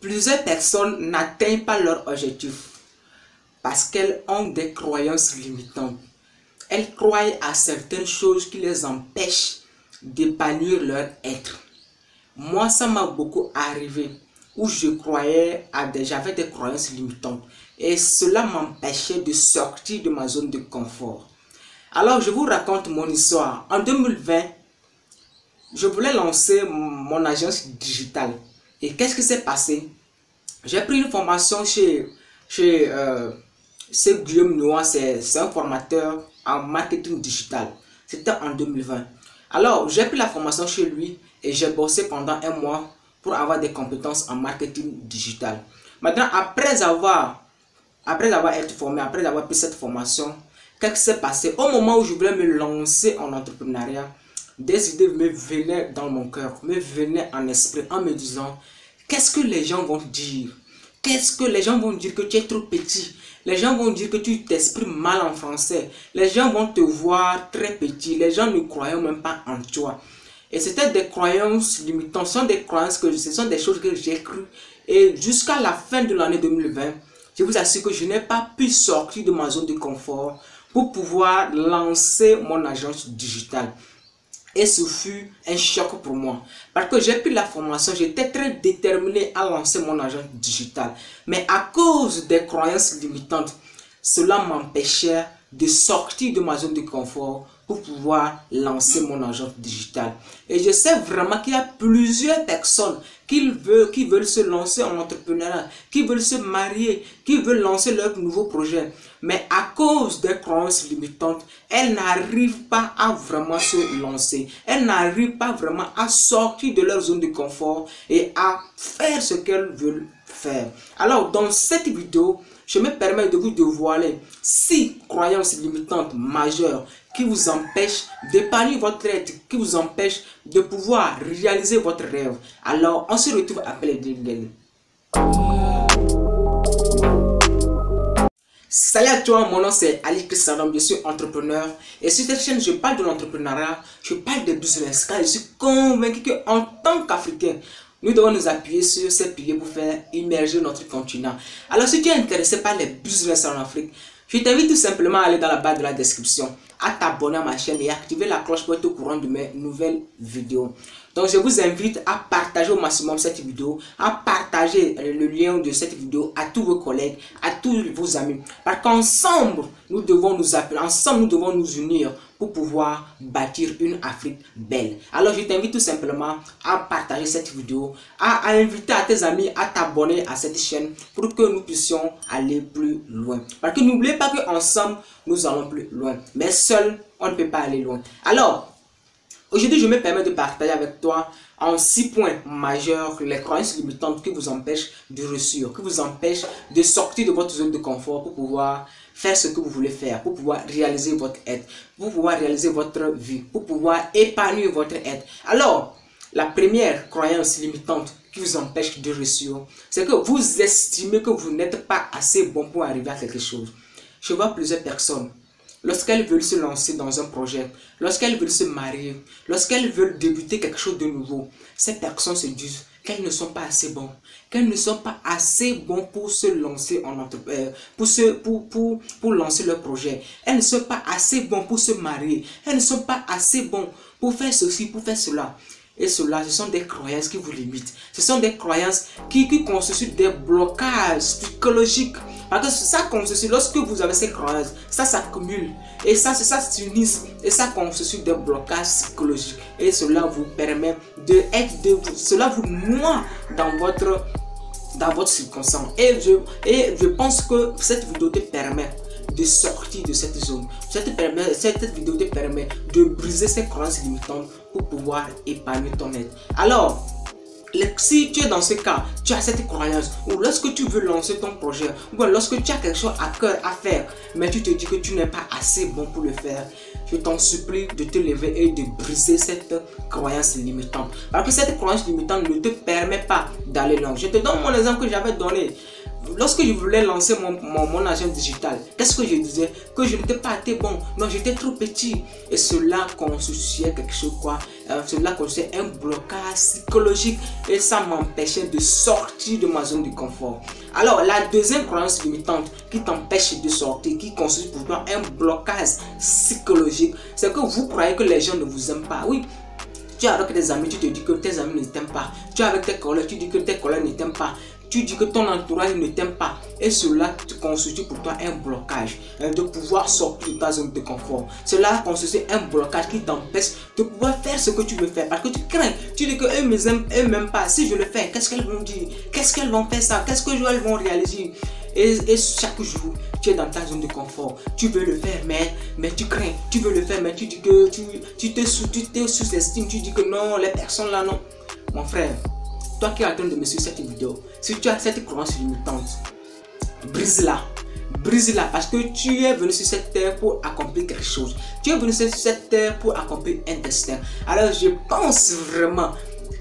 Plusieurs personnes n'atteignent pas leur objectif parce qu'elles ont des croyances limitantes. Elles croient à certaines choses qui les empêchent d'épanouir leur être. Moi, ça m'a beaucoup arrivé où j'avais des croyances limitantes et cela m'empêchait de sortir de ma zone de confort. Alors, je vous raconte mon histoire. En 2020, je voulais lancer mon agence digitale. Et qu'est-ce qui s'est passé? J'ai pris une formation chez Guillaume Noah, c'est un formateur en marketing digital. C'était en 2020. Alors, j'ai pris la formation chez lui et j'ai bossé pendant un mois pour avoir des compétences en marketing digital. Maintenant, après avoir été formé, après avoir pris cette formation, qu'est-ce qui s'est passé? Au moment où je voulais me lancer en entrepreneuriat, des idées me venaient dans mon cœur, me venaient en esprit en me disant, qu'est-ce que les gens vont dire? Qu'est-ce que les gens vont dire que tu es trop petit? Les gens vont dire que tu t'exprimes mal en français. Les gens vont te voir très petit. Les gens ne croient même pas en toi. Et c'était des croyances limitantes. Ce sont des choses que j'ai crues. Et jusqu'à la fin de l'année 2020, je vous assure que je n'ai pas pu sortir de ma zone de confort pour pouvoir lancer mon agence digitale. Et ce fut un choc pour moi. Parce que j'ai pris la formation, j'étais très déterminé à lancer mon agence digitale. Mais à cause des croyances limitantes, cela m'empêchait de sortir de ma zone de confort pour pouvoir lancer mon agence digitale. Et je sais vraiment qu'il y a plusieurs personnes qui veulent se lancer en entrepreneuriat, qui veulent se marier, qui veulent lancer leur nouveau projet. Mais à cause des croyances limitantes, elles n'arrivent pas à vraiment se lancer. Elles n'arrivent pas vraiment à sortir de leur zone de confort et à faire ce qu'elles veulent faire. Alors, dans cette vidéo, je me permets de vous dévoiler 6 croyances limitantes majeures qui vous empêchent d'épanouir votre être, qui vous empêchent de pouvoir réaliser votre rêve. Alors, on se retrouve après les délais. Salut à toi, mon nom c'est Ali Christadom, je suis entrepreneur et sur cette chaîne je parle de l'entrepreneuriat, je parle de business car je suis convaincu qu'en tant qu'Africain, nous devons nous appuyer sur ces piliers pour faire immerger notre continent. Alors si tu es intéressé par les business en Afrique, je t'invite tout simplement à aller dans la barre de la description, à t'abonner à ma chaîne et activer la cloche pour être au courant de mes nouvelles vidéos. Donc je vous invite à partager au maximum cette vidéo, à partager le lien de cette vidéo à tous vos collègues, à tous vos amis. Parce qu'ensemble, nous devons nous appeler, ensemble nous devons nous unir pour pouvoir bâtir une Afrique belle. Alors je t'invite tout simplement à partager cette vidéo, à inviter à tes amis à t'abonner à cette chaîne pour que nous puissions aller plus loin. Parce que n'oubliez pas qu'ensemble, nous allons plus loin. Mais seul, on ne peut pas aller loin. Alors, aujourd'hui, je me permets de partager avec toi en 6 points majeurs les croyances limitantes qui vous empêchent de réussir, qui vous empêchent de sortir de votre zone de confort pour pouvoir faire ce que vous voulez faire, pour pouvoir réaliser votre être, pour pouvoir réaliser votre vie, pour pouvoir épanouir votre être. Alors, la première croyance limitante qui vous empêche de réussir, c'est que vous estimez que vous n'êtes pas assez bon pour arriver à quelque chose. Je vois plusieurs personnes. Lorsqu'elles veulent se lancer dans un projet, lorsqu'elles veulent se marier, lorsqu'elles veulent débuter quelque chose de nouveau, ces personnes se disent qu'elles ne sont pas assez bons, qu'elles ne sont pas assez bons pour se lancer en entreprise, pour lancer leur projet. Elles ne sont pas assez bons pour se marier, elles ne sont pas assez bons pour faire ceci, pour faire cela. Et cela, ce sont des croyances qui vous limitent. Ce sont des croyances qui constituent des blocages psychologiques. Parce que ça constitue, lorsque vous avez ces croyances, ça s'accumule. Et ça s'unit. Et ça constitue des blocages psychologiques. Et cela vous permet cela vous noie dans votre circonstance. Et je pense que cette vidéo te permet de sortir de cette zone. Cette vidéo te permet de briser ces croyances limitantes pour pouvoir épanouir ton être. Alors, si tu es dans ce cas, tu as cette croyance, ou lorsque tu veux lancer ton projet, ou lorsque tu as quelque chose à cœur à faire, mais tu te dis que tu n'es pas assez bon pour le faire, je t'en supplie de te lever et de briser cette croyance limitante. Parce que cette croyance limitante ne te permet pas d'aller loin. Je te donne mon exemple que j'avais donné. lorsque je voulais lancer mon agent digital, qu'est-ce que je disais? Que je n'étais pas assez bon, non, j'étais trop petit. Et cela constituait quelque chose, quoi. Cela constituait un blocage psychologique et ça m'empêchait de sortir de ma zone de confort. Alors, la deuxième croyance limitante qui t'empêche de sortir, qui constitue pour toi un blocage psychologique, c'est que vous croyez que les gens ne vous aiment pas. Oui. Tu es avec des amis, tu te dis que tes amis ne t'aiment pas. Tu es avec tes collègues, tu dis que tes collègues ne t'aiment pas. Tu dis que ton entourage ne t'aime pas. Et cela constitue pour toi un blocage de pouvoir sortir de ta zone de confort. Cela constitue un blocage qui t'empêche de pouvoir faire ce que tu veux faire. Parce que tu crains. Tu dis que eux ne m'aiment pas. Si je le fais, qu'est-ce qu'elles vont dire? Qu'est-ce qu'elles vont faire ça? Qu'est-ce qu'elles vont réaliser? Et chaque jour, tu es dans ta zone de confort. Tu veux le faire, mais tu crains. Tu veux le faire, mais tu dis que tu te sous-estimes. Tu dis que non, les personnes là, non. Mon frère, toi qui es en train de me suivre cette vidéo, si tu as cette croyance limitante, brise-la. Brise-la parce que tu es venu sur cette terre pour accomplir quelque chose. Tu es venu sur cette terre pour accomplir un destin. Alors je pense vraiment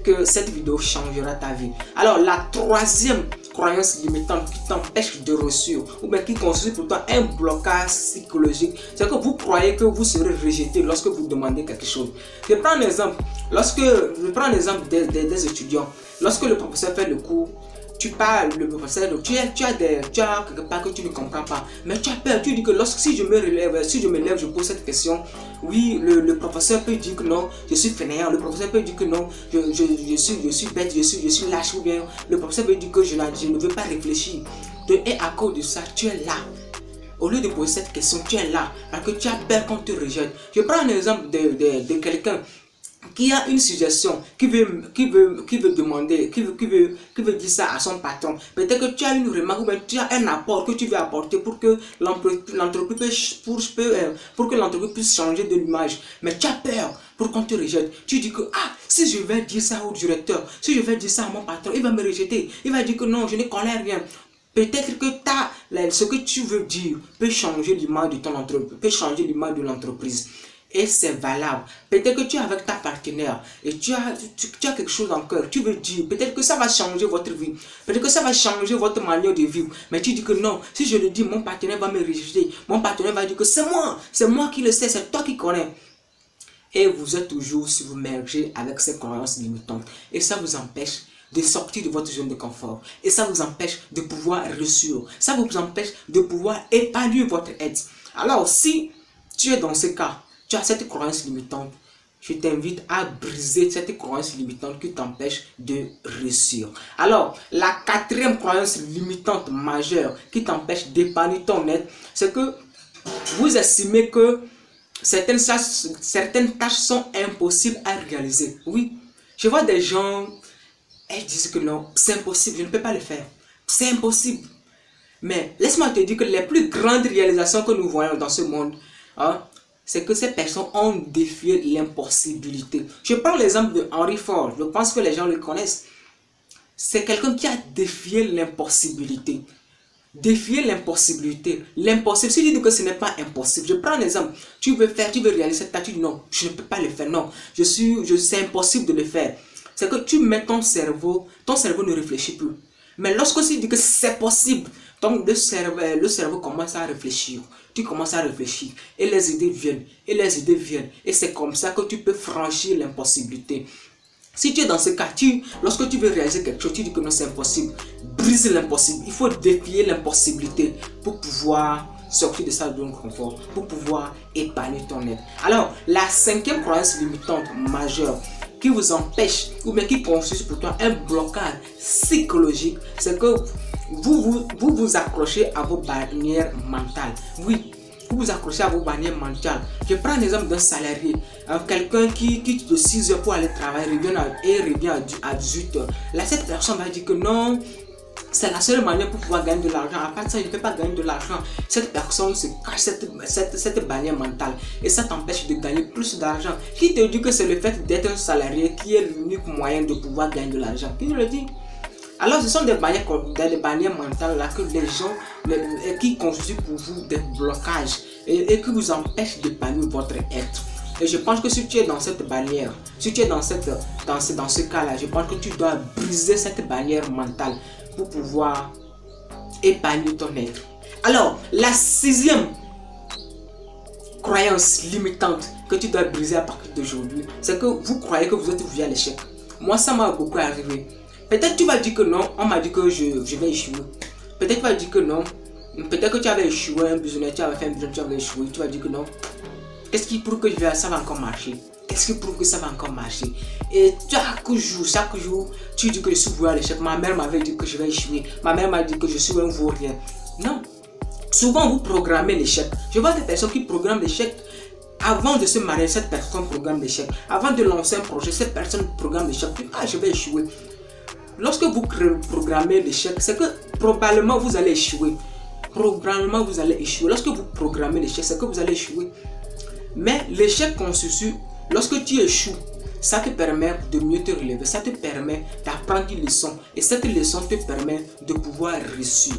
que cette vidéo changera ta vie. Alors la troisième croyance limitante qui t'empêche de réussir ou bien qui constitue pour toi un blocage psychologique, c'est que vous croyez que vous serez rejeté lorsque vous demandez quelque chose. Je prends un exemple. Des étudiants. Lorsque le professeur fait le cours, tu parles, le professeur, tu as quelque part que tu ne comprends pas, mais tu as peur, tu dis que si je me lève, je pose cette question, oui, le professeur peut dire que non, je suis fainéant, le professeur peut dire que non, je suis bête, je suis lâche, ou bien le professeur peut dire que je ne veux pas réfléchir. Et à cause de ça, tu es là. Au lieu de poser cette question, tu es là, parce que tu as peur qu'on te rejette. Je prends un exemple de quelqu'un qui a une suggestion, qui veut demander, qui veut dire ça à son patron. Peut-être que tu as une remarque ou bien tu as un apport que tu veux apporter pour que l'entreprise puisse changer de l'image. Mais tu as peur pour qu'on te rejette. Tu dis que si je vais dire ça au directeur, si je vais dire ça à mon patron, il va me rejeter. Il va dire que non, je ne connais rien. Peut-être que ce que tu veux dire peut changer l'image de ton entreprise, peut changer l'image de l'entreprise. Et c'est valable. Peut-être que tu es avec ta partenaire et tu as quelque chose en cœur. Tu veux dire, peut-être que ça va changer votre vie. Peut-être que ça va changer votre manière de vivre. Mais tu dis que non, si je le dis, mon partenaire va me rejeter. Mon partenaire va dire que c'est moi qui le sais, c'est toi qui connais. Et vous êtes toujours submergé avec ces croyances limitantes. Et ça vous empêche de sortir de votre zone de confort. Et ça vous empêche de pouvoir réussir. Ça vous empêche de pouvoir épanouir votre aide. Alors, si tu es dans ce cas, tu as cette croyance limitante, je t'invite à briser cette croyance limitante qui t'empêche de réussir. Alors, la quatrième croyance limitante majeure qui t'empêche d'épanouir ton être, c'est que vous estimez que certaines tâches sont impossibles à réaliser. Oui, je vois des gens, elles disent que non, c'est impossible, je ne peux pas le faire. C'est impossible. Mais laisse-moi te dire que les plus grandes réalisations que nous voyons dans ce monde, c'est que ces personnes ont défié l'impossibilité. Je prends l'exemple de Henry Ford. Je pense que les gens le connaissent. C'est quelqu'un qui a défié l'impossibilité. Défier l'impossibilité. L'impossible, si tu dis que ce n'est pas impossible. Je prends un exemple. Tu veux réaliser cette tâche. Tu dis non, je ne peux pas le faire. Non, c'est impossible de le faire. C'est que tu mets ton cerveau ne réfléchit plus. Mais lorsque tu dis que c'est possible, donc le cerveau commence à réfléchir. Tu commences à réfléchir et les idées viennent, et c'est comme ça que tu peux franchir l'impossibilité. Si tu es dans ce cas, lorsque tu veux réaliser quelque chose, tu dis que non, c'est impossible. Brise l'impossible. Il faut défier l'impossibilité pour pouvoir sortir de sa zone de confort, pour pouvoir épanouir ton être. Alors, la cinquième croyance limitante majeure qui vous empêche ou bien qui constitue pour toi un blocage psychologique, c'est que vous accrochez à vos barrières mentales. Oui, vous vous accrochez à vos barrières mentales. Je prends l'exemple d'un salarié, quelqu'un qui quitte de 6 heures pour aller travailler et revient à 18 heures. Là, cette personne va dire que non, c'est la seule manière pour pouvoir gagner de l'argent. À part ça, je ne peux pas gagner de l'argent. Cette personne se cache cette barrière mentale et ça t'empêche de gagner plus d'argent. Qui te dit que c'est le fait d'être un salarié qui est l'unique moyen de pouvoir gagner de l'argent? Qui nous le dit? Alors, ce sont des barrières mentales là que les gens qui constituent pour vous des blocages et qui vous empêchent d'épanouir votre être. Et je pense que si tu es dans cette barrière, si tu es dans ce cas-là, je pense que tu dois briser cette barrière mentale pour pouvoir épargne ton être. Alors, la 6e croyance limitante que tu dois briser à partir d'aujourd'hui, c'est que vous croyez que vous êtes voué à l'échec. Moi, ça m'a beaucoup arrivé. Peut-être tu vas dire que non, on m'a dit que je vais échouer. Peut-être tu vas dire que non. Peut-être que tu avais échoué un business, tu avais fait un business, tu avais échoué. Tu vas dire que non. Qu'est-ce qui prouve que ça va encore marcher? Qu'est-ce qui prouve que ça va encore marcher? Et chaque jour, tu dis que je suis voué à l'échec. Ma mère m'avait dit que je vais échouer. Ma mère m'a dit que je suis un vaurien. Non. Souvent, vous programmez l'échec. Je vois des personnes qui programment l'échec. Avant de se marier, cette personne programme l'échec. Avant de lancer un projet, cette personne programme l'échec. Ah, je vais échouer. Lorsque vous programmez l'échec, c'est que probablement vous allez échouer. Probablement vous allez échouer. Lorsque vous programmez l'échec, c'est que vous allez échouer. Mais l'échec constitue, lorsque tu échoues, ça te permet de mieux te relever, ça te permet d'apprendre une leçon et cette leçon te permet de pouvoir réussir.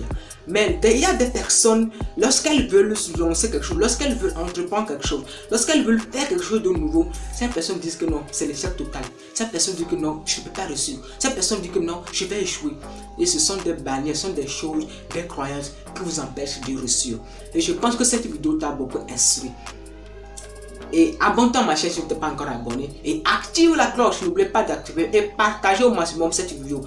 Mais il y a des personnes, lorsqu'elles veulent lancer quelque chose, lorsqu'elles veulent entreprendre quelque chose, lorsqu'elles veulent faire quelque chose de nouveau, ces personnes disent que non, c'est l'échec total. Cette personne dit que non, je ne peux pas réussir. Cette personne dit que non, je vais échouer. Et ce sont des bannières, ce sont des choses, des croyances qui vous empêchent de réussir. Et je pense que cette vidéo t'a beaucoup instruit. Et abonne-toi à ma chaîne si tu n'es pas encore abonné. Et active la cloche, n'oublie pas d'activer et partager au maximum cette vidéo.